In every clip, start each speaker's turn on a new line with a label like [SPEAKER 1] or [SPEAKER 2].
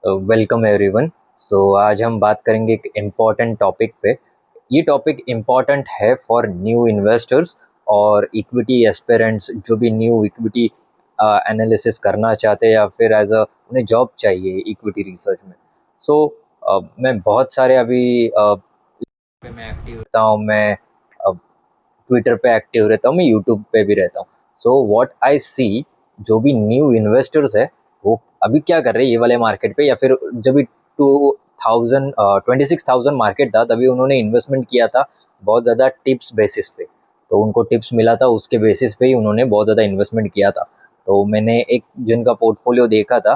[SPEAKER 1] Welcome everyone. सो आज हम बात करेंगे एक इम्पॉर्टेंट टॉपिक पे। ये टॉपिक इम्पॉर्टेंट है फॉर न्यू इन्वेस्टर्स और इक्विटी एस्पिरेंट्स जो भी न्यू इक्विटी एनालिसिस करना चाहते हैं या फिर एज अ उन्हें जॉब चाहिए इक्विटी रिसर्च में। सो मैं बहुत सारे अभी पे मैं एक्टिव रहता हूँ, मैं ट्विटर पे एक्टिव रहता हूँ, मैं यूट्यूब पे भी रहता हूँ। सो व्हाट आई सी, जो भी न्यू इन्वेस्टर्स है वो अभी क्या कर रहे हैं ये वाले मार्केट पे, या फिर जब भी 26,000 मार्केट था तभी उन्होंने इन्वेस्टमेंट किया था बहुत ज़्यादा टिप्स बेसिस पे। तो उनको टिप्स मिला था, उसके बेसिस पे ही उन्होंने बहुत ज़्यादा इन्वेस्टमेंट किया था। तो मैंने एक जिनका पोर्टफोलियो देखा था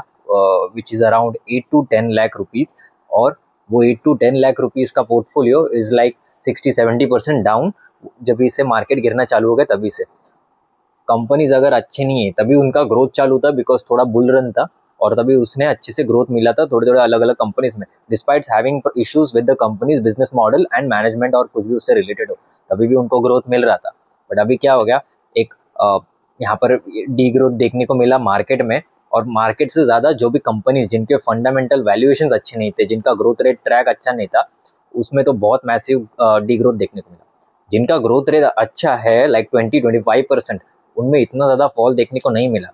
[SPEAKER 1] which is around 8 to 10 lakh rupees, और वो 8 to 10 लाख रुपीज़ का पोर्टफोलियो इज़ लाइक 60-70% डाउन जब इससे मार्केट गिरना चालू हो गया तभी से। कंपनीज अगर अच्छे नहीं है तभी उनका ग्रोथ चालू था, बिकॉज थोड़ा बुल रन था और तभी उसने अच्छे से ग्रोथ मिला था थोड़े थोड़े अलग अलग कंपनीज में, despite having issues with the companies business model and management और कुछ भी उससे रिलेटेड हो, तभी भी उनको ग्रोथ मिल रहा था। बट अभी क्या हो गया, एक यहाँ पर डी ग्रोथ देखने को मिला मार्केट में, और मार्केट से ज़्यादा जो भी कंपनीज जिनके फंडामेंटल वैल्यूएशंस अच्छे नहीं थे, जिनका ग्रोथ रेट ट्रैक अच्छा नहीं था, उसमें तो बहुत मैसिव डी ग्रोथ देखने को मिला। जिनका ग्रोथ रेट अच्छा है लाइक 20-25%, उनमें इतना ज़्यादा फॉल देखने को नहीं मिला।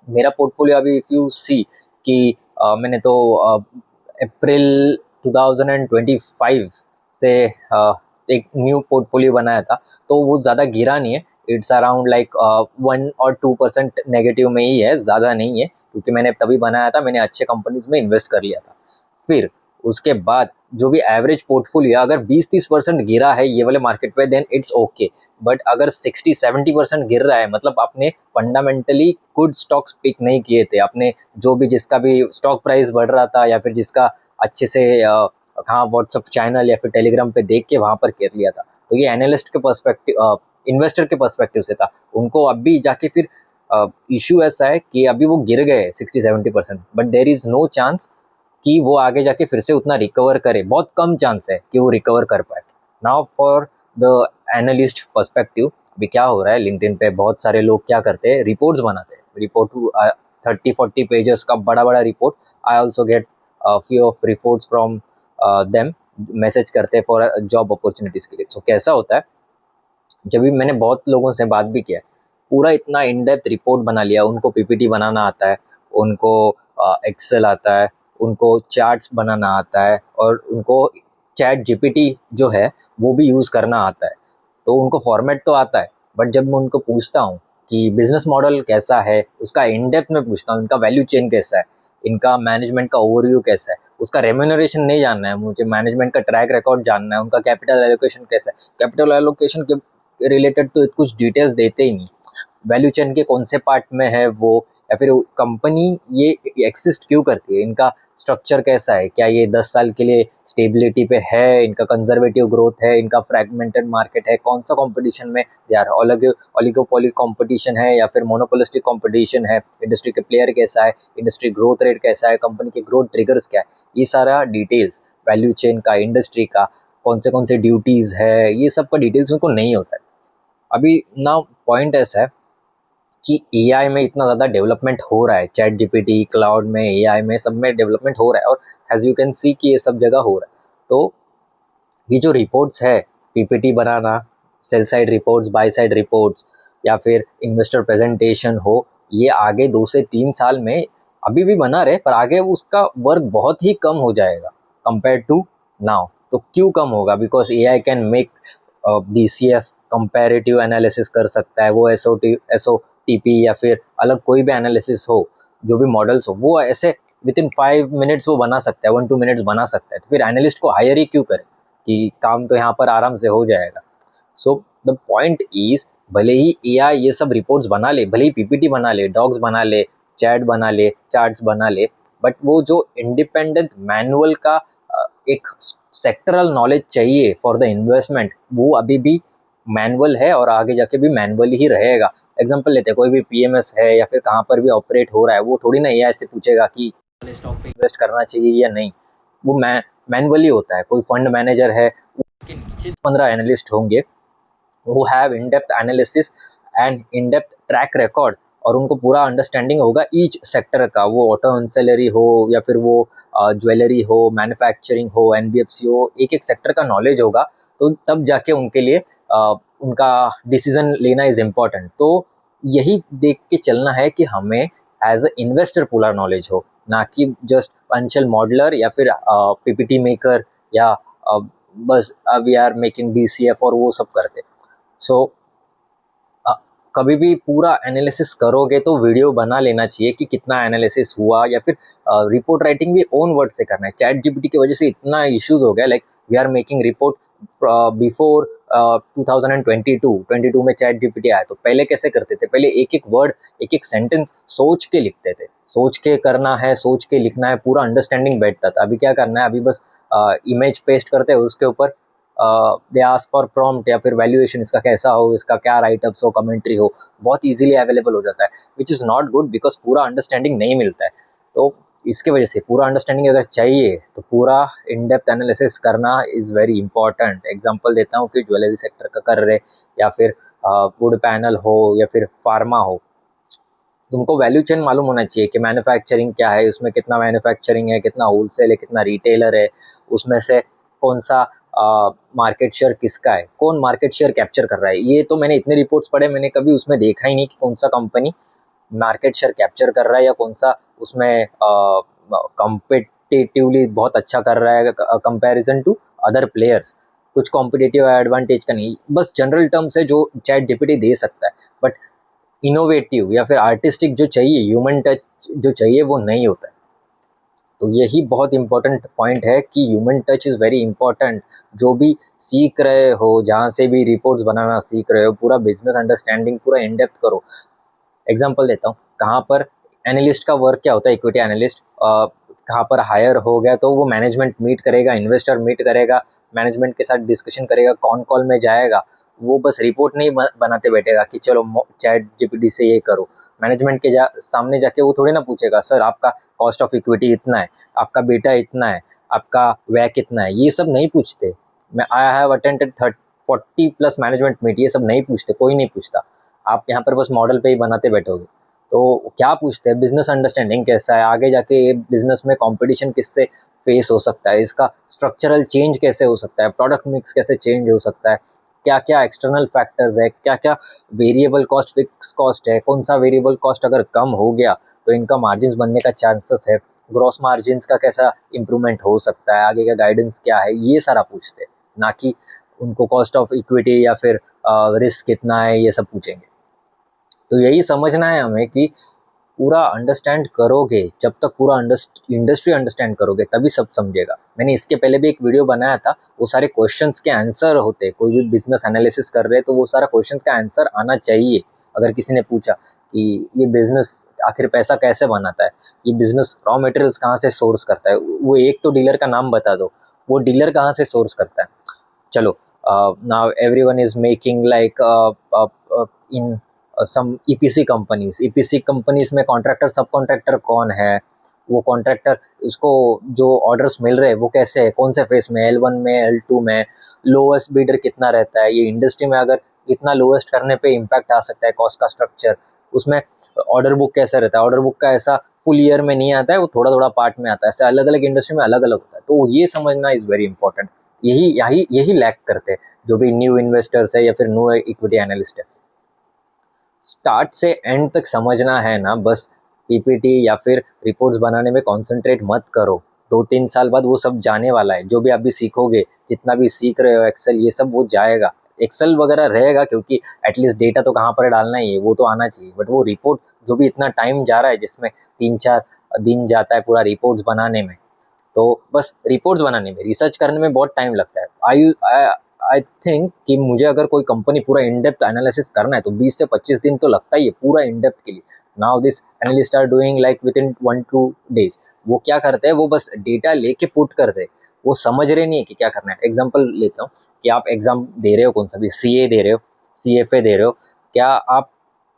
[SPEAKER 1] मेरा पोर्टफोलियो अभी इफ़ यू सी कि मैंने तो अप्रैल 2025 से एक न्यू पोर्टफोलियो बनाया था, तो वो ज़्यादा गिरा नहीं है। इट्स अराउंड लाइक 1 और 2% नेगेटिव में ही है, ज़्यादा नहीं है, क्योंकि मैंने तभी बनाया था, मैंने अच्छे कंपनीज में इन्वेस्ट कर लिया था। फिर उसके बाद जो भी एवरेज पोर्टफोलियो अगर 20-30% गिरा है ये वाले मार्केट पे, देन इट्स ओके। बट अगर 60-70% गिर रहा है, मतलब आपने फंडामेंटली गुड स्टॉक्स पिक नहीं किए थे, आपने जो भी जिसका भी स्टॉक प्राइस बढ़ रहा था या फिर जिसका अच्छे से हाँ व्हाट्सअप चैनल या फिर टेलीग्राम पे देख के वहाँ पर कर लिया था, तो ये एनालिस्ट के पर्सपेक्टिव, इन्वेस्टर के पर्सपेक्टिव से था। उनको अभी जाके फिर इशू ऐसा है कि अभी वो गिर गए 60-70%, but there is no chance कि वो आगे जाके फिर से उतना रिकवर करे, बहुत कम चांस है कि वो रिकवर कर पाए। Now for the analyst perspective, अभी क्या हो रहा है, लिंक्डइन पे बहुत सारे लोग क्या करते हैं, रिपोर्ट्स बनाते हैं, रिपोर्ट 30-40 पेजेस का बड़ा बड़ा report. I also get few of reports from them, message करते हैं फॉर जॉब अपॉर्चुनिटीज़ के लिए। तो कैसा होता है, जब भी मैंने बहुत लोगों से बात भी किया, पूरा इतना इन डेप्थ रिपोर्ट बना लिया, उनको पीपीटी बनाना आता है, उनको एक्सेल आता है, उनको चार्ट्स बनाना आता है, और उनको चैट जीपीटी जो है वो भी यूज़ करना आता है। तो उनको फॉर्मेट तो आता है, बट जब मैं उनको पूछता हूँ कि बिजनेस मॉडल कैसा है, उसका इन डेप्थ में पूछता हूँ, इनका वैल्यू चेन कैसा है, इनका मैनेजमेंट का ओवरव्यू कैसा है, उसका रेम्यूनरेशन नहीं जानना है मुझे, मैनेजमेंट का ट्रैक रिकॉर्ड जानना है, उनका कैपिटल एलोकेशन कैसा है, कैपिटल एलोकेशन के रिलेटेड तो कुछ डिटेल्स देते ही नहीं, वैल्यू चेन के कौन से पार्ट में है वो, या फिर कंपनी ये एक्सिस्ट क्यों करती है, इनका स्ट्रक्चर कैसा है, क्या ये 10 साल के लिए स्टेबिलिटी पे है, इनका कंजर्वेटिव ग्रोथ है, इनका फ्रैगमेंटेड मार्केट है, कौन सा कंपटीशन में यार ओलिगोपोली कंपटीशन है या फिर मोनोपोलिस्टिक कंपटीशन है, इंडस्ट्री के प्लेयर कैसा है, इंडस्ट्री ग्रोथ रेट कैसा है, कंपनी के ग्रोथ ट्रिगर्स क्या है, ये सारा डिटेल्स वैल्यू चेन का, इंडस्ट्री का, कौन से ड्यूटीज़ है, ये सब का डिटेल्स उनको नहीं होता है। अभी ना पॉइंट ऐसा है कि एआई में इतना ज़्यादा डेवलपमेंट हो रहा है, चैट जीपीटी, क्लाउड में, एआई में, सब में डेवलपमेंट हो रहा है, और एज यू कैन सी कि ये सब जगह हो रहा है। तो ये जो रिपोर्ट्स है, PPT banana, sell side reports, by side reports, या फिर इन्वेस्टर प्रेजेंटेशन हो, ये आगे 2 से 3 साल में अभी भी बना रहे, पर आगे उसका वर्क बहुत ही कम हो जाएगा कंपेयर टू नाउ। तो क्यों कम होगा, because AI can make BCF comparative analysis कर सकता है, वो एसओटीपी या फिर अलग कोई भी एनालिसिस हो, जो भी मॉडल्स हो, वो ऐसे विद इन 5 मिनट्स वो बना सकता है, 1-2 मिनट्स बना सकता है। तो फिर एनालिस्ट को हायर ही क्यों करें, कि काम तो यहाँ पर आराम से हो जाएगा। सो द पॉइंट इज, भले ही एआई ये सब रिपोर्ट्स बना ले, भले ही पीपीटी बना ले, डॉक्स बना ले, चैट बना ले, चार्ट्स बना ले, बट वो जो इंडिपेंडेंट मैनुअल का एक सेक्टरल नॉलेज चाहिए फॉर द इन्वेस्टमेंट, वो अभी भी मैनुअल है और आगे जाके भी मैनुअल ही रहेगा। एग्जांपल लेते हैं, कोई भी पीएमएस है या फिर कहाँ पर भी ऑपरेट हो रहा है, वो थोड़ी ना एआई से पूछेगा कि स्टॉक पे इन्वेस्ट करना चाहिए या नहीं, वो मैनुअली होता है। कोई फंड मैनेजर है, उसके नीचे 15 एनालिस्ट होंगे, who have in-depth analysis and in-depth track record और उनको पूरा अंडरस्टैंडिंग होगा ईच सेक्टर का, वो ऑटो एंसिलरी हो या फिर वो ज्वेलरी हो, मैन्युफैक्चरिंग हो, एनबीएफसी हो, एक एक सेक्टर का नॉलेज होगा, तो तब जाके उनके लिए उनका डिसीजन लेना इज इम्पॉर्टेंट। तो यही देख के चलना है कि हमें एज अ इन्वेस्टर पूरा नॉलेज हो, ना कि जस्ट फाइनेंशियल मॉडलर या फिर पीपीटी मेकर या बस वी आर मेकिंग डीसीएफ और वो सब करते। सो कभी भी पूरा एनालिसिस करोगे तो वीडियो बना लेना चाहिए कि कितना एनालिसिस हुआ, या फिर रिपोर्ट राइटिंग भी ओन वर्ड से करना है। चैट जीपीटी की वजह से इतना इश्यूज हो गया, like we are making report before 2022 में चैट जीपीटी आया, तो पहले कैसे करते थे, पहले एक एक वर्ड एक एक सेंटेंस सोच के लिखते थे, सोच के करना है, सोच के लिखना है, पूरा अंडरस्टैंडिंग बैठता था। अभी क्या करना है, अभी बस इमेज पेस्ट करते हैं, उसके ऊपर दे आस्क फॉर प्रॉम्प्ट या फिर वैल्यूएशन इसका कैसा हो, इसका क्या राइटअप्स हो, कमेंट्री हो, बहुत इजीली अवेलेबल हो जाता है, which is not good because पूरा अंडरस्टैंडिंग नहीं मिलता है। तो इसके वजह से पूरा अंडरस्टैंडिंग अगर चाहिए तो पूरा इन डेप्थ एनालिसिस करना इज़ वेरी इंपॉर्टेंट। एग्जांपल देता हूँ कि ज्वेलरी सेक्टर का कर रहे, या फिर वुड पैनल हो या फिर फार्मा हो, तुमको वैल्यू चेन मालूम होना चाहिए कि मैन्युफैक्चरिंग क्या है, उसमें कितना मैन्युफैक्चरिंग है, कितना होलसेल है, कितना रिटेलर है, उसमें से कौन सा मार्केट शेयर किसका है, कौन मार्केट शेयर कैप्चर कर रहा है। ये तो मैंने इतने रिपोर्ट्स पढ़े, मैंने कभी उसमें देखा ही नहीं कि कौन सा कंपनी मार्केट शेयर कैप्चर कर रहा है या कौन सा उसमें कंपेटिटिवली बहुत अच्छा कर रहा है कंपैरिजन टू अदर प्लेयर्स। कुछ कॉम्पिटिटिव एडवांटेज का नहीं, बस जनरल टर्म्स है जो चैट जीपीटी दे सकता है, बट इनोवेटिव या फिर आर्टिस्टिक जो चाहिए, ह्यूमन टच जो चाहिए, वो नहीं होता है। तो यही बहुत इंपॉर्टेंट पॉइंट है कि human touch is very important. जो भी सीख रहे हो, जहाँ से भी रिपोर्ट्स बनाना सीख रहे हो, पूरा बिजनेस अंडरस्टैंडिंग पूरा इन डेप्थ करो। एग्जांपल देता हूँ, कहाँ पर एनालिस्ट का वर्क क्या होता है, इक्विटी एनालिस्ट कहाँ पर हायर हो गया तो वो मैनेजमेंट मीट करेगा, इन्वेस्टर मीट करेगा, मैनेजमेंट के साथ डिस्कशन करेगा, कौन कॉल में जाएगा। वो बस रिपोर्ट नहीं बनाते बैठेगा कि चलो चैट जीपीटी से ये करो। मैनेजमेंट के सामने जाके वो थोड़ी ना पूछेगा सर आपका कॉस्ट ऑफ इक्विटी इतना है, आपका बेटा इतना है, आपका व्यय कितना है, ये सब नहीं पूछते। मैं I have attended 40+ management meet, ये सब नहीं पूछते, कोई नहीं पूछता। आप यहाँ पर बस मॉडल पे ही बनाते बैठोगे। तो क्या पूछते हैं, बिजनेस अंडरस्टैंडिंग कैसा है, आगे जाके ये बिजनेस में कंपटीशन किससे फेस हो सकता है, इसका स्ट्रक्चरल चेंज कैसे हो सकता है, प्रोडक्ट मिक्स कैसे चेंज हो सकता है, क्या क्या एक्सटर्नल फैक्टर्स है, क्या क्या वेरिएबल कॉस्ट फिक्स कॉस्ट है, कौन सा वेरिएबल कॉस्ट अगर कम हो गया तो इनका मार्जिन बनने का चांसेस है, ग्रॉस मार्जिन का कैसा इंप्रूवमेंट हो सकता है, आगे का गाइडेंस क्या है, ये सारा पूछते हैं। ना कि उनको कॉस्ट ऑफ इक्विटी या फिर रिस्क कितना है ये सब पूछेंगे। तो यही समझना है हमें कि पूरा अंडरस्टैंड करोगे, जब तक पूरा इंडस्ट्री अंडरस्टैंड करोगे तभी सब समझेगा। मैंने इसके पहले भी एक वीडियो बनाया था, वो सारे क्वेश्चंस के आंसर होते, कोई भी बिजनेस एनालिसिस कर रहे हैं तो वो सारा क्वेश्चंस का आंसर आना चाहिए। अगर किसी ने पूछा कि ये बिजनेस आखिर पैसा कैसे बनाता है, ये बिजनेस रॉ मटेरियल्स कहाँ से सोर्स करता है, वो एक तो डीलर का नाम बता दो, वो डीलर कहाँ से सोर्स करता है। चलो, now everyone is making like in some EPC companies में कॉन्ट्रैक्टर सब कॉन्ट्रैक्टर कौन है, वो कॉन्ट्रैक्टर उसको जो ऑर्डर्स मिल रहे हैं वो कैसे है, कौन से फेस में, L1 में, L2 में, लोएस्ट बीडर कितना रहता है, ये इंडस्ट्री में अगर इतना लोएस्ट करने पे इम्पैक्ट आ सकता है कॉस्ट का स्ट्रक्चर, उसमें ऑर्डर बुक कैसा रहता है, ऑर्डर बुक का ऐसा फुल ईयर में नहीं आता है, वो थोड़ा थोड़ा पार्ट में आता है, ऐसे अलग अलग इंडस्ट्री में अलग अलग होता है। तो ये समझना इज़ वेरी इंपॉर्टेंट। यही यही यही लैक करते हैं जो भी न्यू इन्वेस्टर्स है या फिर न्यू इक्विटी एनालिस्ट है। स्टार्ट से एंड तक समझना है ना, बस पीपीटी या फिर रिपोर्ट्स बनाने में कंसंट्रेट मत करो। 2-3 साल बाद वो सब जाने वाला है, जो भी आप भी सीखोगे, जितना भी सीख रहे हो एक्सेल ये सब वो जाएगा। एक्सेल वगैरह रहेगा क्योंकि एटलीस्ट डेटा तो कहाँ पर डालना ही है, वो तो आना चाहिए, बट वो रिपोर्ट जो भी इतना टाइम जा रहा है, जिसमें 3-4 दिन जाता है पूरा रिपोर्ट्स बनाने में, तो बस रिपोर्ट्स बनाने में, रिसर्च करने में बहुत टाइम लगता है। आई थिंक कि मुझे अगर कोई कंपनी पूरा इन डेप्थ एनालिसिस करना है तो 20 से 25 दिन तो लगता ही है पूरा इन डेप्थ के लिए। Now this analyst are doing like with in 1-2 days. वो क्या करते हैं, वो बस डेटा लेके पुट करते हैं, वो समझ रहे नहीं है कि क्या करना है। एग्जाम्पल लेता हूँ कि आप एग्जाम दे रहे हो, कौन सा भी CA दे रहे हो, CFA दे रहे हो, क्या आप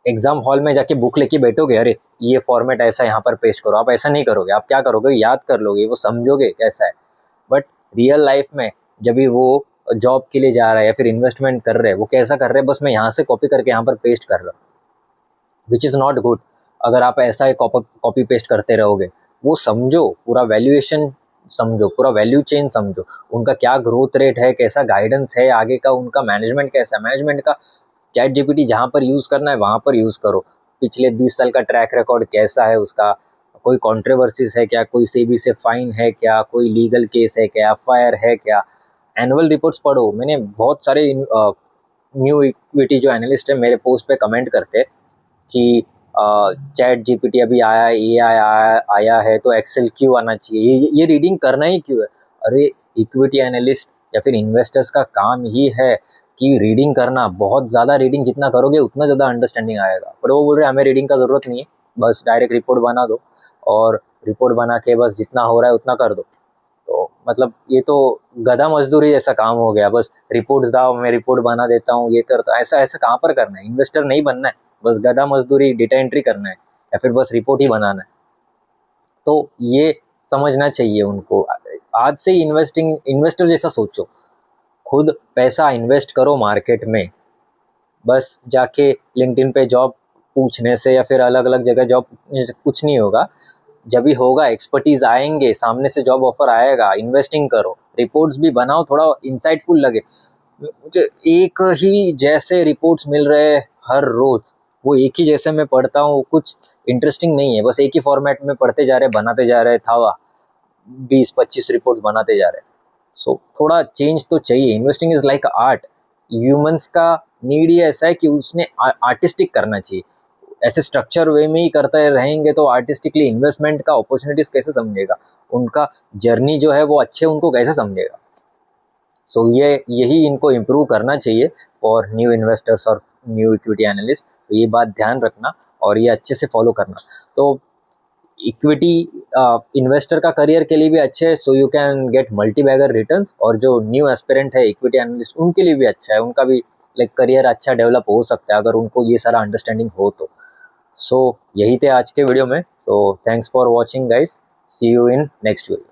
[SPEAKER 1] एग्जाम हॉल में जाके बुक लेके बैठोगे, अरे ये फॉर्मेट ऐसा यहाँ पर पेस्ट करो, आप ऐसा नहीं करोगे। आप क्या करोगे, याद कर लोगे, वो समझोगे कैसा है। बट रियल लाइफ में जब भी वो जॉब के लिए जा रहा है या फिर इन्वेस्टमेंट कर रहे हैं, वो कैसा कर रहे हैं, बस मैं यहाँ से कॉपी करके यहाँ पर पेस्ट कर रहा हूँ। Which is not good. अगर आप ऐसा कॉपी पेस्ट करते रहोगे, वो समझो, पूरा वैल्यूएशन समझो, पूरा वैल्यू चेन समझो, उनका क्या ग्रोथ रेट है, कैसा गाइडेंस है आगे का, उनका मैनेजमेंट कैसा है, मैनेजमेंट का चैट जीपीटी जहाँ पर यूज़ करना है वहाँ पर यूज़ करो। पिछले 20 साल का ट्रैक रिकॉर्ड कैसा है उसका, कोई कंट्रोवर्सीज है क्या, कोई सेबी से फाइन है क्या, कोई लीगल केस है क्या, एफआईआर है क्या, एनुअल रिपोर्ट्स पढ़ो। मैंने बहुत सारे न्यू इक्विटी जो एनालिस्ट है मेरे पोस्ट पे कमेंट करते हैं कि चैट जीपीटी अभी आया, एआई आया है तो एक्सेल क्यों आना चाहिए, ये रीडिंग करना ही क्यों है। अरे इक्विटी एनालिस्ट या फिर इन्वेस्टर्स का काम ही है कि रीडिंग करना, बहुत ज़्यादा रीडिंग जितना करोगे उतना ज़्यादा अंडरस्टैंडिंग आएगा। पर वो बोल रहे हैं हमें रीडिंग का ज़रूरत नहीं है, बस डायरेक्ट रिपोर्ट बना दो और रिपोर्ट बना के बस जितना हो रहा है उतना कर दो। तो मतलब ये तो गधा मजदूरी जैसा काम हो गया, बस रिपोर्ट्स दाओ, मैं रिपोर्ट बना देता हूँ, ये करता हूँ। ऐसा ऐसा कहाँ पर करना है, इन्वेस्टर नहीं बनना है, बस गधा मजदूरी डेटा एंट्री करना है या फिर बस रिपोर्ट ही बनाना है। तो ये समझना चाहिए उनको। आज से ही इन्वेस्टर जैसा सोचो, खुद पैसा इन्वेस्ट करो मार्केट में। बस जाके लिंक्डइन पे जॉब पूछने से या फिर अलग अलग जगह जॉब कुछ नहीं होगा। जब भी होगा एक्सपर्टीज आएंगे, सामने से जॉब ऑफर आएगा, इन्वेस्टिंग करो, रिपोर्ट्स भी बनाओ, थोड़ा इंसाइटफुल लगे। मुझे एक ही जैसे रिपोर्ट्स मिल रहे हैं हर रोज, वो एक ही जैसे मैं पढ़ता हूँ, कुछ इंटरेस्टिंग नहीं है, बस एक ही फॉर्मेट में पढ़ते जा रहे, बनाते जा रहे, था 20-25 रिपोर्ट्स बनाते जा रहे। सो थोड़ा चेंज तो चाहिए। Investing is like art. Humans का नीड ही ऐसा है कि उसने आर्टिस्टिक करना चाहिए। ऐसे स्ट्रक्चर वे में ही करते रहेंगे तो आर्टिस्टिकली इन्वेस्टमेंट का अपॉर्चुनिटीज कैसे समझेगा, उनका जर्नी जो है वो अच्छे उनको कैसे समझेगा। सो यही इनको इम्प्रूव करना चाहिए फॉर न्यू इन्वेस्टर्स और न्यू इक्विटी एनालिस्ट। तो ये बात ध्यान रखना और ये अच्छे से फॉलो करना। तो इक्विटी इन्वेस्टर का करियर के लिए भी अच्छे है, so you can get multi bagger returns. और जो न्यू एस्पिरेंट है इक्विटी एनालिस्ट, उनके लिए भी अच्छा है, उनका भी लाइक करियर अच्छा डेवलप हो सकता है अगर उनको ये सारा अंडरस्टैंडिंग हो तो। सो यही थे आज के वीडियो में। So thanks for watching guys, see you in next video.